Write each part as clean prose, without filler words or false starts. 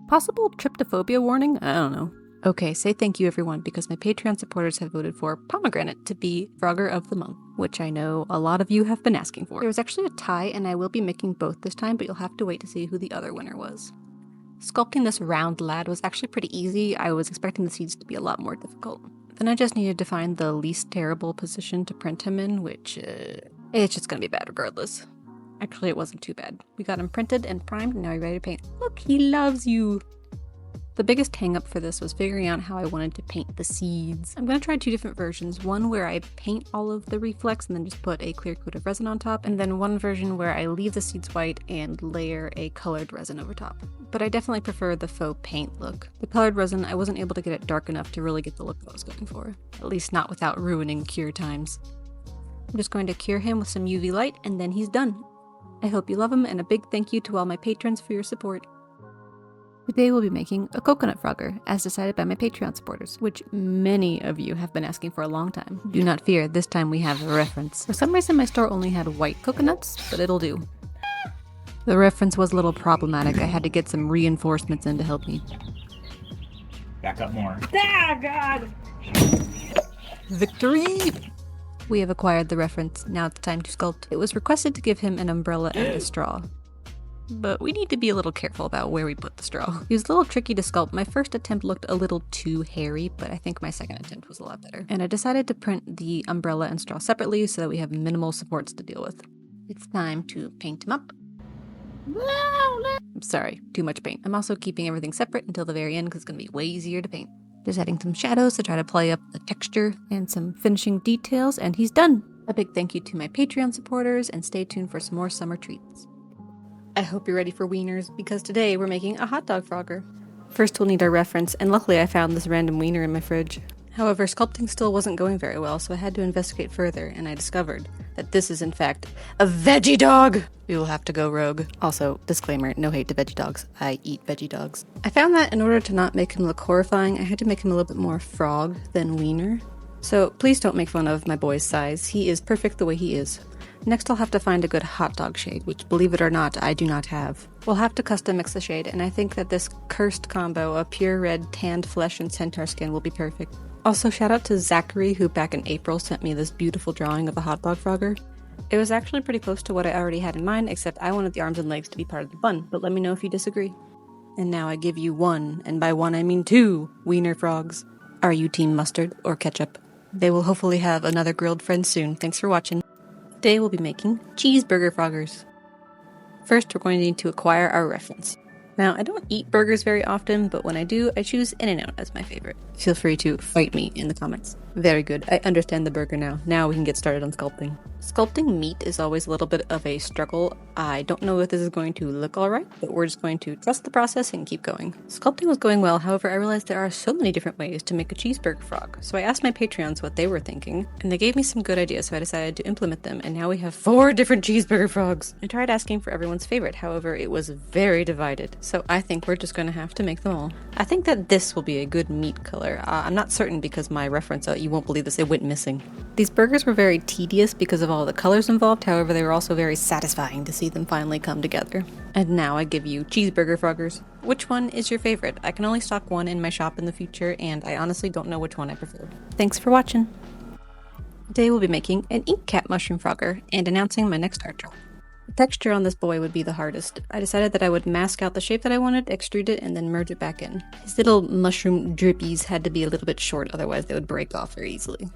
Possible tryptophobia warning? I don't know. Okay, say thank you everyone, because my Patreon supporters have voted for Pomegranate to be Frogger of the Month, which I know a lot of you have been asking for. There was actually a tie, and I will be making both this time, but you'll have to wait to see who the other winner was. Sculpting this round lad was actually pretty easy. I was expecting the seeds to be a lot more difficult. Then I just needed to find the least terrible position to print him in, which, it's just gonna be bad regardless. Actually, it wasn't too bad. We got him printed and primed, and now we're ready to paint. Look, he loves you! The biggest hang-up for this was figuring out how I wanted to paint the seeds. I'm going to try two different versions, one where I paint all of the reflex and then just put a clear coat of resin on top, and then one version where I leave the seeds white and layer a colored resin over top. But I definitely prefer the faux paint look. The colored resin, I wasn't able to get it dark enough to really get the look I was going for, at least not without ruining cure times. I'm just going to cure him with some UV light and then he's done. I hope you love him, and a big thank you to all my patrons for your support. Today we'll be making a coconut frogger, as decided by my Patreon supporters, which many of you have been asking for a long time. Do not fear, this time we have a reference. For some reason my store only had white coconuts, but it'll do. The reference was a little problematic. I had to get some reinforcements in to help me. Back up more. Ah, God! Victory! We have acquired the reference, now it's time to sculpt. It was requested to give him an umbrella and a straw. But we need to be a little careful about where we put the straw. He was a little tricky to sculpt. My first attempt looked a little too hairy, but I think my second attempt was a lot better. And I decided to print the umbrella and straw separately so that we have minimal supports to deal with. It's time to paint him up. I'm sorry, too much paint. I'm also keeping everything separate until the very end because it's going to be way easier to paint. Just adding some shadows to try to play up the texture and some finishing details, and he's done! A big thank you to my Patreon supporters, and stay tuned for some more summer treats. I hope you're ready for wieners, because today we're making a hot dog frogger. First we'll need our reference, and luckily I found this random wiener in my fridge. However, sculpting still wasn't going very well, so I had to investigate further, and I discovered that this is in fact a veggie dog! We will have to go rogue. Also, disclaimer, no hate to veggie dogs. I eat veggie dogs. I found that in order to not make him look horrifying, I had to make him a little bit more frog than wiener. So please don't make fun of my boy's size. He is perfect the way he is. Next I'll have to find a good hot dog shade, which, believe it or not, I do not have. We'll have to custom mix the shade, and I think that this cursed combo of pure red tanned flesh and centaur skin will be perfect. Also, shout out to Zachary, who back in April sent me this beautiful drawing of a hot dog frogger. It was actually pretty close to what I already had in mind, except I wanted the arms and legs to be part of the bun, but let me know if you disagree. And now I give you one, and by one I mean 2, wiener frogs. Are you team mustard or ketchup? They will hopefully have another grilled friend soon. Thanks for watching. Today we'll be making cheeseburger froggers. First, we're going to need to acquire our reference. Now, I don't eat burgers very often, but when I do, I choose In-N-Out as my favorite. Feel free to fight me in the comments. Very good, I understand the burger now. Now we can get started on sculpting. Sculpting meat is always a little bit of a struggle. I don't know if this is going to look alright, but we're just going to trust the process and keep going. Sculpting was going well, however I realized there are so many different ways to make a cheeseburger frog. So I asked my Patreons what they were thinking, and they gave me some good ideas, so I decided to implement them, and now we have 4 different cheeseburger frogs. I tried asking for everyone's favorite, however it was very divided. So I think we're just going to have to make them all. I think that this will be a good meat color. I'm not certain because my reference, you won't believe this, it went missing. These burgers were very tedious because of all the colors involved, however they were also very satisfying to see them finally come together. And now I give you cheeseburger froggers. Which one is your favorite? I can only stock one in my shop in the future, and I honestly don't know which one I prefer. Thanks for watching. Today we'll be making an ink cap mushroom frogger and announcing my next art job. The texture on this boy would be the hardest. I decided that I would mask out the shape that I wanted, extrude it, and then merge it back in. His little mushroom drippies had to be a little bit short, otherwise they would break off very easily.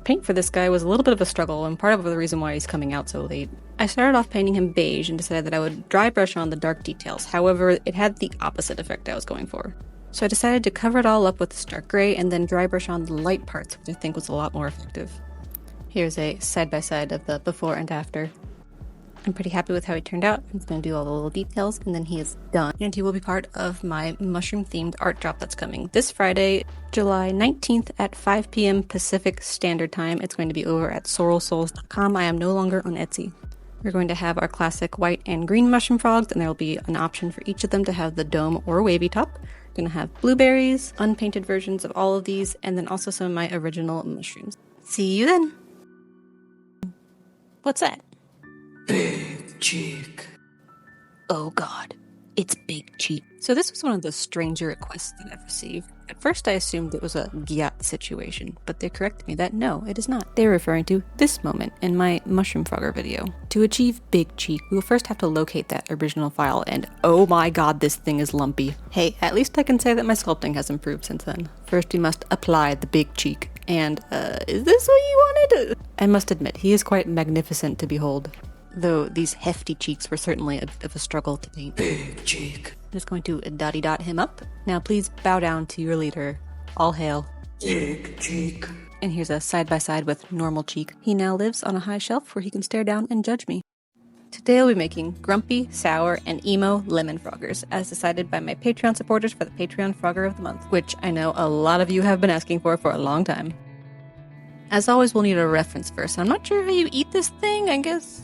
Paint for this guy was a little bit of a struggle, and part of the reason why he's coming out so late. I started off painting him beige and decided that I would dry brush on the dark details, however it had the opposite effect I was going for. So I decided to cover it all up with this dark gray and then dry brush on the light parts, which I think was a lot more effective. Here's a side-by-side of the before and after. I'm pretty happy with how he turned out. I'm just going to do all the little details, and then he is done. And he will be part of my mushroom-themed art drop that's coming this Friday, July 19th at 5 p.m. Pacific Standard Time. It's going to be over at sorrelsouls.com. I am no longer on Etsy. We're going to have our classic white and green mushroom frogs, and there will be an option for each of them to have the dome or wavy top. We're going to have blueberries, unpainted versions of all of these, and then also some of my original mushrooms. See you then! What's that? Big cheek. Oh god, It's Big Cheek. So this was one of the stranger requests that I've received. At first I assumed it was a gyat situation, but they corrected me that no, it is not. They're referring to this moment in my Mushroom Frogger video. To achieve Big Cheek, we will first have to locate that original file, and oh my god, this thing is lumpy. Hey, at least I can say that my sculpting has improved since then. First we must apply the Big Cheek, and is this what you wanted? I must admit, he is quite magnificent to behold. Though these hefty cheeks were certainly of a struggle to paint. Big cheek. I'm just going to dotty dot him up. Now please bow down to your leader. All hail. Big cheek. And here's a side by side with normal cheek. He now lives on a high shelf where he can stare down and judge me. Today I'll be making grumpy, sour, and emo lemon froggers, as decided by my Patreon supporters for the Patreon Frogger of the Month, which I know a lot of you have been asking for a long time. As always, we'll need a reference first. I'm not sure how you eat this thing, I guess.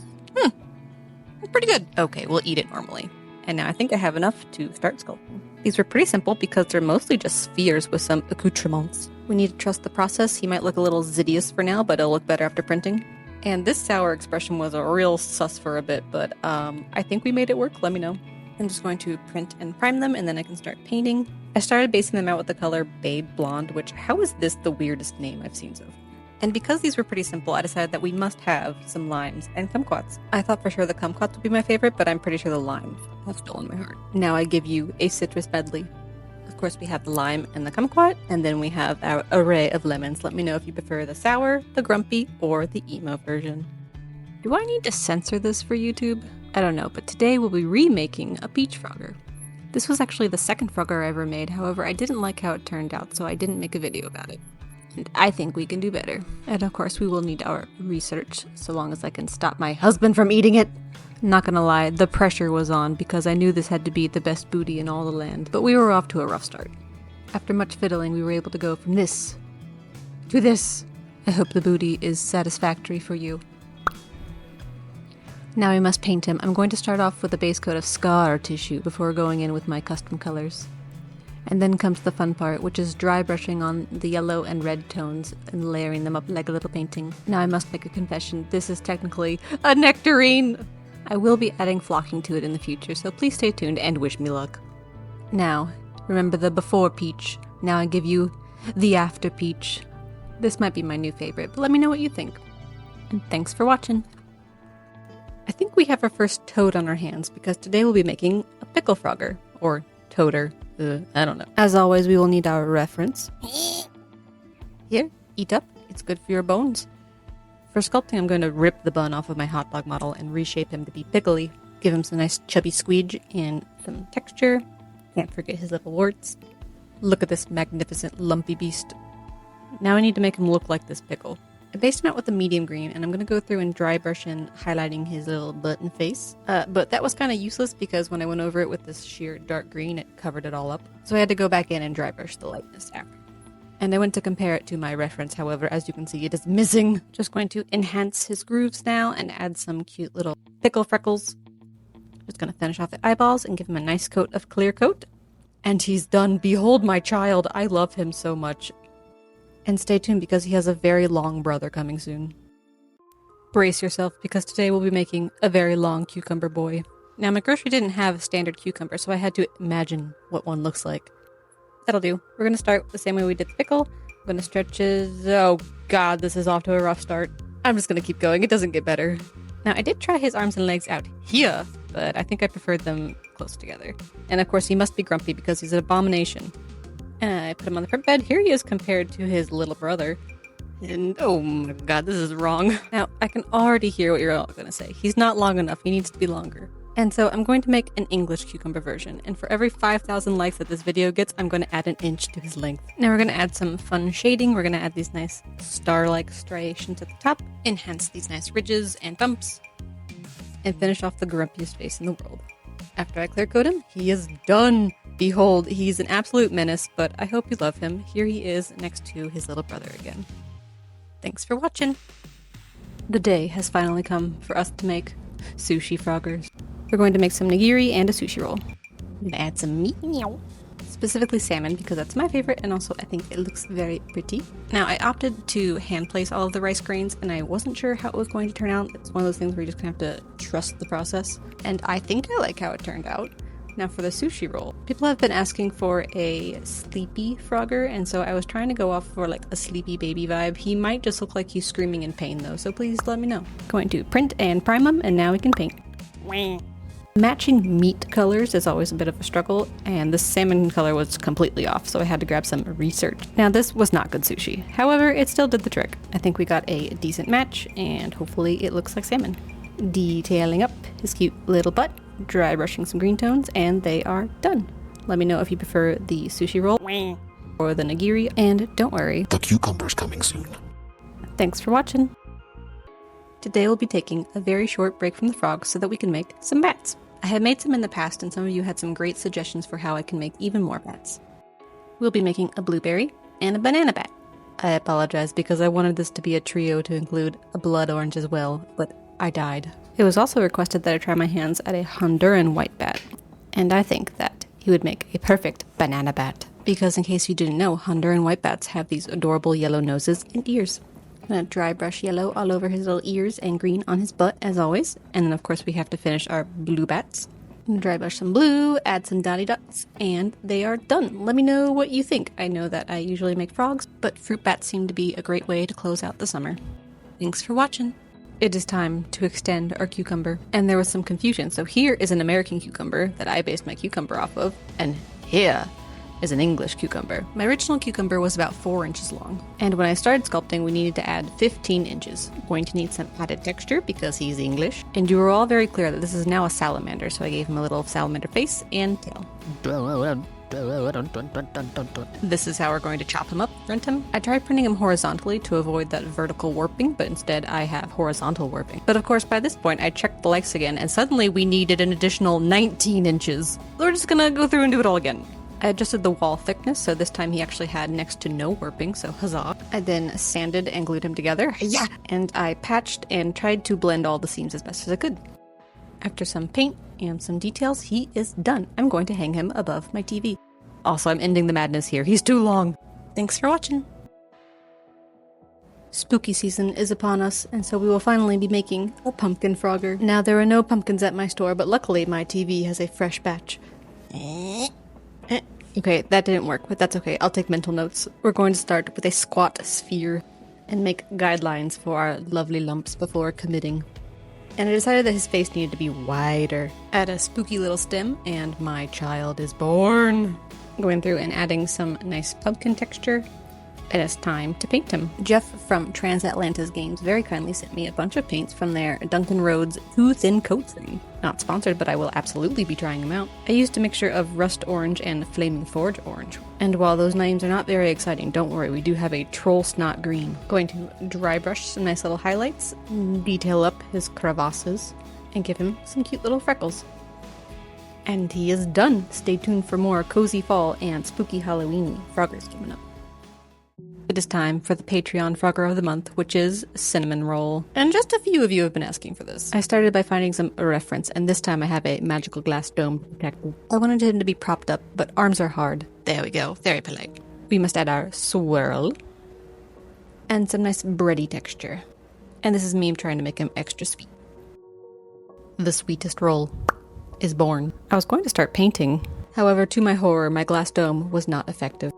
It's pretty good. Okay, we'll eat it normally. And now I think I have enough to start sculpting. These were pretty simple because they're mostly just spheres with some accoutrements. We need to trust the process. He might look a little zidious for now, but it'll look better after printing. And this sour expression was a real sus for a bit, but I think we made it work. Let me know. I'm just going to print and prime them, and then I can start painting. I started basing them out with the color Babe Blonde, which, how is this the weirdest name I've seen so far? And because these were pretty simple, I decided that we must have some limes and kumquats. I thought for sure the kumquats would be my favorite, but I'm pretty sure the limes have stolen my heart. Now I give you a citrus medley. Of course, we have the lime and the kumquat, and then we have our array of lemons. Let me know if you prefer the sour, the grumpy, or the emo version. Do I need to censor this for YouTube? I don't know, but today we'll be remaking a peach frogger. This was actually the second frogger I ever made, however, I didn't like how it turned out, so I didn't make a video about it. And I think we can do better. And of course, we will need our research, so long as I can stop my husband from eating it. Not gonna lie, the pressure was on because I knew this had to be the best booty in all the land, but we were off to a rough start. After much fiddling, we were able to go from this to this. I hope the booty is satisfactory for you. Now we must paint him. I'm going to start off with a base coat of scar tissue before going in with my custom colors. And then comes the fun part, which is dry brushing on the yellow and red tones and layering them up like a little painting. Now I must make a confession, this is technically a nectarine! I will be adding flocking to it in the future, so please stay tuned and wish me luck. Now, remember the before peach. Now I give you the after peach. This might be my new favorite, but let me know what you think. And thanks for watching. I think we have our first toad on our hands, because today we'll be making a pickle frogger, or toader. I don't know. As always, we will need our reference. Here, eat up. It's good for your bones. For sculpting, I'm going to rip the bun off of my hot dog model and reshape him to be pickly. Give him some nice chubby squeege and some texture. Can't forget his little warts. Look at this magnificent lumpy beast. Now I need to make him look like this pickle. I based him out with a medium green, and I'm going to go through and dry brush in highlighting his little butt and face. But that was kind of useless because when I went over it with this sheer dark green, it covered it all up. So I had to go back in and dry brush the lightness after. And I went to compare it to my reference, however, as you can see, it is missing. Just going to enhance his grooves now and add some cute little pickle freckles. Just going to finish off the eyeballs and give him a nice coat of clear coat. And he's done. Behold my child. I love him so much. And stay tuned because he has a very long brother coming soon. Brace yourself because today we'll be making a very long cucumber boy. Now my grocery didn't have a standard cucumber, so I had to imagine what one looks like. That'll do. We're going to start the same way we did the pickle. I'm going to stretch his... Oh god, this is off to a rough start. I'm just going to keep going. It doesn't get better. Now I did try his arms and legs out here, but I think I preferred them close together. And of course he must be grumpy because he's an abomination. And I put him on the print bed. Here he is compared to his little brother. And oh my god, this is wrong. Now, I can already hear what you're all going to say. He's not long enough. He needs to be longer. And so I'm going to make an English cucumber version. And for every 5,000 likes that this video gets, I'm going to add an inch to his length. Now we're going to add some fun shading. We're going to add these nice star-like striations at the top. Enhance these nice ridges and bumps. And finish off the grumpiest face in the world. After I clear coat him, he is done. Behold, he's an absolute menace, but I hope you love him. Here he is next to his little brother again. Thanks for watching. The day has finally come for us to make sushi froggers. We're going to make some nigiri and a sushi roll. I'm gonna add some meat. Specifically salmon, because that's my favorite, and also I think it looks very pretty. Now, I opted to hand place all of the rice grains, and I wasn't sure how it was going to turn out. It's one of those things where you just kind of have to trust the process. And I think I like how it turned out. Now for the sushi roll. People have been asking for a sleepy Frogger, and so I was trying to go off for like a sleepy baby vibe. He might just look like he's screaming in pain though, so please let me know. Going to print and prime them, and now we can paint. Matching meat colors is always a bit of a struggle, and the salmon color was completely off, so I had to grab some research. Now this was not good sushi, however it still did the trick. I think we got a decent match, and hopefully it looks like salmon. Detailing up his cute little butt, dry brushing some green tones, and they are done. Let me know if you prefer the sushi roll or the nigiri, and don't worry, the cucumber's coming soon. Thanks for watching. Today we'll be taking a very short break from the frogs so that we can make some bats. I have made some in the past, and some of you had some great suggestions for how I can make even more bats. We'll be making a blueberry and a banana bat. I apologize because I wanted this to be a trio to include a blood orange as well, but I died. It was also requested that I try my hands at a Honduran white bat, and I think that he would make a perfect banana bat. Because in case you didn't know, Honduran white bats have these adorable yellow noses and ears. I'm gonna dry brush yellow all over his little ears and green on his butt as always, and then of course we have to finish our blue bats. Dry brush some blue, add some dotty dots, and they are done. Let me know what you think. I know that I usually make frogs, but fruit bats seem to be a great way to close out the summer. Thanks for watching. It is time to extend our cucumber. And there was some confusion. So here is an American cucumber that I based my cucumber off of, and here is an English cucumber. My original cucumber was about 4 inches long. And when I started sculpting, we needed to add 15 inches. I'm going to need some added texture because he's English. And you were all very clear that this is now a salamander, so I gave him a little salamander face and tail. This is how we're going to chop him up, print him. I tried printing him horizontally to avoid that vertical warping, but instead I have horizontal warping. But of course, by this point, I checked the likes again, and suddenly we needed an additional 19 inches. We're just gonna go through and do it all again. I adjusted the wall thickness, so this time he actually had next to no warping, so huzzah. I then sanded and glued him together, yeah, and I patched and tried to blend all the seams as best as I could. After some paint and some details, he is done. I'm going to hang him above my TV. Also, I'm ending the madness here. He's too long. Thanks for watching. Spooky season is upon us, and so we will finally be making a pumpkin frogger. Now, there are no pumpkins at my store, but luckily my TV has a fresh batch. Okay, that didn't work, but that's okay. I'll take mental notes. We're going to start with a squat sphere and make guidelines for our lovely lumps before committing. And I decided that his face needed to be wider. Add a spooky little stem, and my child is born. Going through and adding some nice pumpkin texture. It is time to paint him. Jeff from Transatlantis Games very kindly sent me a bunch of paints from their Duncan Rhodes Too Thin Coat thing. Not sponsored, but I will absolutely be trying them out. I used a mixture of Rust Orange and Flaming Forge Orange. And while those names are not very exciting, don't worry, we do have a Troll Snot Green. Going to dry brush some nice little highlights, detail up his crevasses, and give him some cute little freckles. And he is done. Stay tuned for more cozy fall and spooky Halloween froggers coming up. It is time for the Patreon Frogger of the Month, which is Cinnamon Roll. And just a few of you have been asking for this. I started by finding some reference, and this time I have a magical glass dome protector. I wanted him to be propped up, but arms are hard. There we go, very polite. We must add our swirl. And some nice bready texture. And this is me trying to make him extra sweet. The sweetest roll is born. I was going to start painting. However, to my horror, my glass dome was not effective.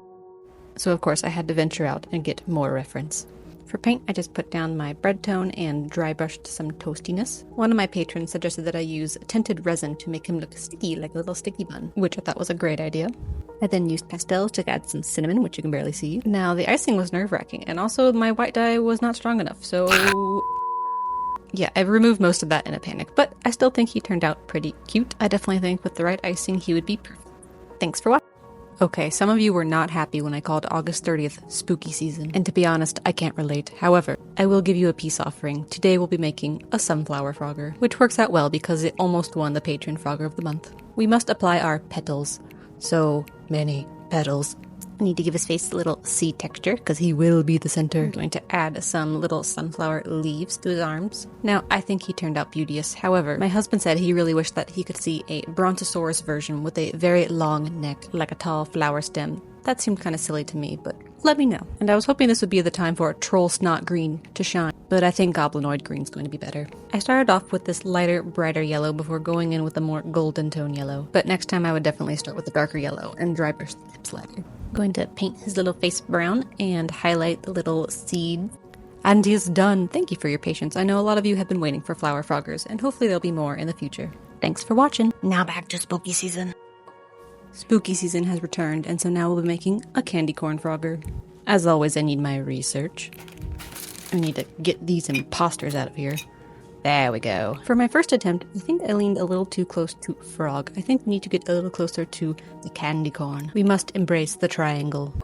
So of course I had to venture out and get more reference. For paint, I just put down my bread tone and dry brushed some toastiness. One of my patrons suggested that I use tinted resin to make him look sticky, like a little sticky bun, which I thought was a great idea. I then used pastels to add some cinnamon, which you can barely see. Now, the icing was nerve-wracking, and also my white dye was not strong enough, so yeah, I removed most of that in a panic, but I still think he turned out pretty cute. I definitely think with the right icing, he would be perfect. Thanks for watching. Okay, some of you were not happy when I called August 30th spooky season, and to be honest, I can't relate. However, I will give you a peace offering. Today we'll be making a sunflower frogger, which works out well because it almost won the Patron Frogger of the Month. We must apply our petals. So many petals. I need to give his face a little sea texture because he will be the center. I'm going to add some little sunflower leaves to his arms. Now, I think he turned out beauteous. However, my husband said he really wished that he could see a brontosaurus version with a very long neck, like a tall flower stem. That seemed kind of silly to me, but let me know. And I was hoping this would be the time for Troll Snot Green to shine, but I think Goblinoid Green's going to be better. I started off with this lighter, brighter yellow before going in with a more golden tone yellow, but next time I would definitely start with a darker yellow and dry brush the tips lighter. I'm going to paint his little face brown and highlight the little seeds. And he is done. Thank you for your patience. I know a lot of you have been waiting for flower froggers, and hopefully there'll be more in the future. Thanks for watching. Now back to spooky season. Spooky season has returned, and so now we'll be making a candy corn frogger. As always, I need my research. I need to get these imposters out of here. There we go. For my first attempt, I think I leaned a little too close to frog. I think we need to get a little closer to the candy corn. We must embrace the triangle.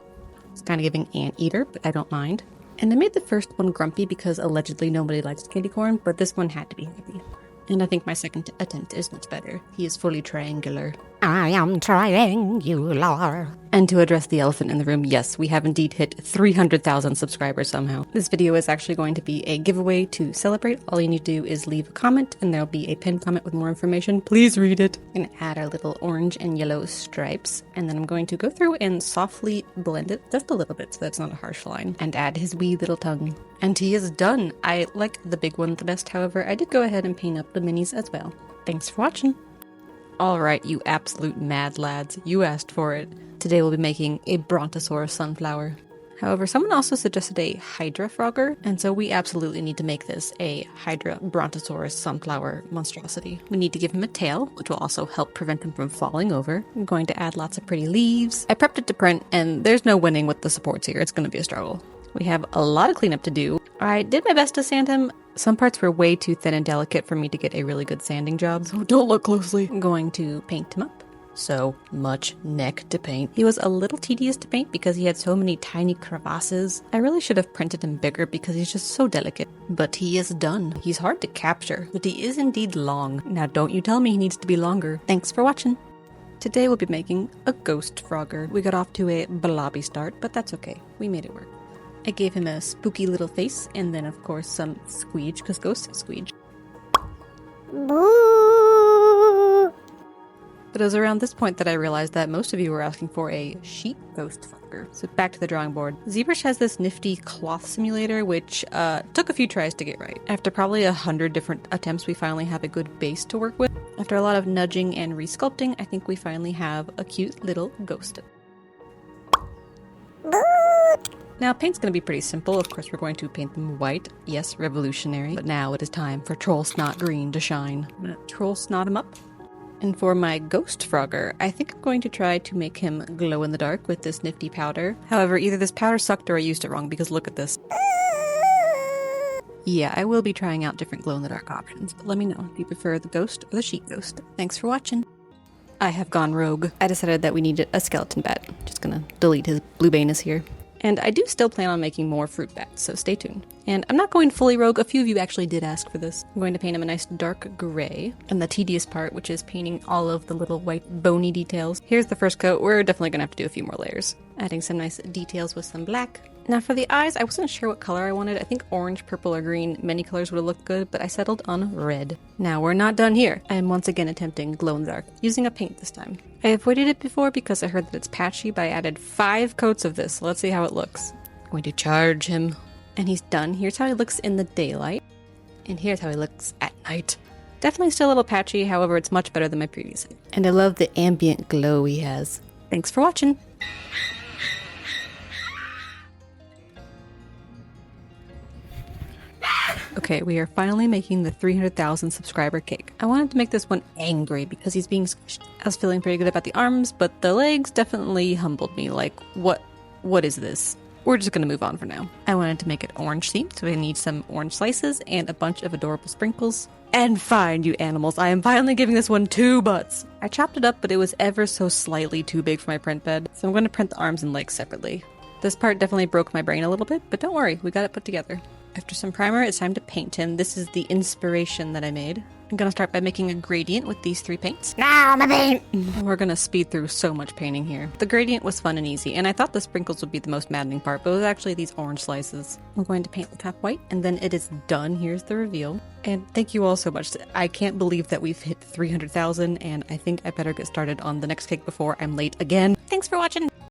It's kind of giving anteater, but I don't mind. And I made the first one grumpy because allegedly nobody likes candy corn, but this one had to be happy. And I think my second attempt is much better. He is fully triangular. I am triangular. And to address the elephant in the room, yes, we have indeed hit 300,000 subscribers somehow. This video is actually going to be a giveaway to celebrate. All you need to do is leave a comment, and there'll be a pinned comment with more information. Please read it. And add our little orange and yellow stripes. And then I'm going to go through and softly blend it just a little bit so that's not a harsh line. And add his wee little tongue. And he is done. I like the big one the best, however. I did go ahead and paint up the minis as well. Thanks for watching. Alright, you absolute mad lads. You asked for it. Today we'll be making a Brontosaurus sunflower. However, someone also suggested a Hydra frogger, and so we absolutely need to make this a Hydra Brontosaurus sunflower monstrosity. We need to give him a tail, which will also help prevent him from falling over. I'm going to add lots of pretty leaves. I prepped it to print, and there's no winning with the supports here. It's going to be a struggle. We have a lot of cleanup to do. I did my best to sand him. Some parts were way too thin and delicate for me to get a really good sanding job, so don't look closely. I'm going to paint him up. So much neck to paint. He was a little tedious to paint because he had so many tiny crevasses. I really should have printed him bigger because he's just so delicate. But he is done. He's hard to capture, but he is indeed long. Now don't you tell me he needs to be longer. Thanks for watching. Today we'll be making a ghost frogger. We got off to a blobby start, but that's okay. We made it work. I gave him a spooky little face, and then of course some squeege, because ghosts squeege. Boo! But it was around this point that I realized that most of you were asking for a sheep ghost fucker. So back to the drawing board. ZBrush has this nifty cloth simulator, which took a few tries to get right. After probably 100 different attempts, we finally have a good base to work with. After a lot of nudging and resculpting, I think we finally have a cute little ghost. Now, paint's going to be pretty simple. Of course, we're going to paint them white. Yes, revolutionary. But now it is time for Troll Snot Green to shine. I'm going to Troll Snot him up. And for my ghost frogger, I think I'm going to try to make him glow in the dark with this nifty powder. However, either this powder sucked or I used it wrong because look at this. Yeah, I will be trying out different glow in the dark options, but let me know if you prefer the ghost or the sheep ghost. Thanks for watching. I have gone rogue. I decided that we needed a skeleton bat. Just gonna delete his blue banus here. And I do still plan on making more fruit bats, so stay tuned. And I'm not going fully rogue. A few of you actually did ask for this. I'm going to paint him a nice dark gray. And the tedious part, which is painting all of the little white bony details. Here's the first coat. We're definitely going to have to do a few more layers. Adding some nice details with some black. Now for the eyes, I wasn't sure what color I wanted. I think orange, purple, or green. Many colors would have looked good, but I settled on red. Now we're not done here. I am once again attempting glow in the dark, using a paint this time. I avoided it before because I heard that it's patchy, but I added 5 coats of this, so let's see how it looks. I'm going to charge him. And he's done. Here's how he looks in the daylight. And here's how he looks at night. Definitely still a little patchy, however, it's much better than my previous. And I love the ambient glow he has. Thanks for watching. Okay, we are finally making the 300,000 subscriber cake. I wanted to make this one angry because he's being squished. I was feeling pretty good about the arms, but the legs definitely humbled me. Like, what is this? We're just gonna move on for now. I wanted to make it orange themed, so I need some orange slices and a bunch of adorable sprinkles. And fine, you animals, I am finally giving this one 2 butts. I chopped it up, but it was ever so slightly too big for my print bed, so I'm gonna print the arms and legs separately. This part definitely broke my brain a little bit, but don't worry, we got it put together. After some primer, it's time to paint him. This is the inspiration that I made. I'm gonna start by making a gradient with these 3 paints. Now my paint! We're gonna speed through so much painting here. The gradient was fun and easy, and I thought the sprinkles would be the most maddening part, but it was actually these orange slices. I'm going to paint the top white, and then it is done. Here's the reveal. And thank you all so much. I can't believe that we've hit 300,000, and I think I better get started on the next cake before I'm late again. Thanks for watching!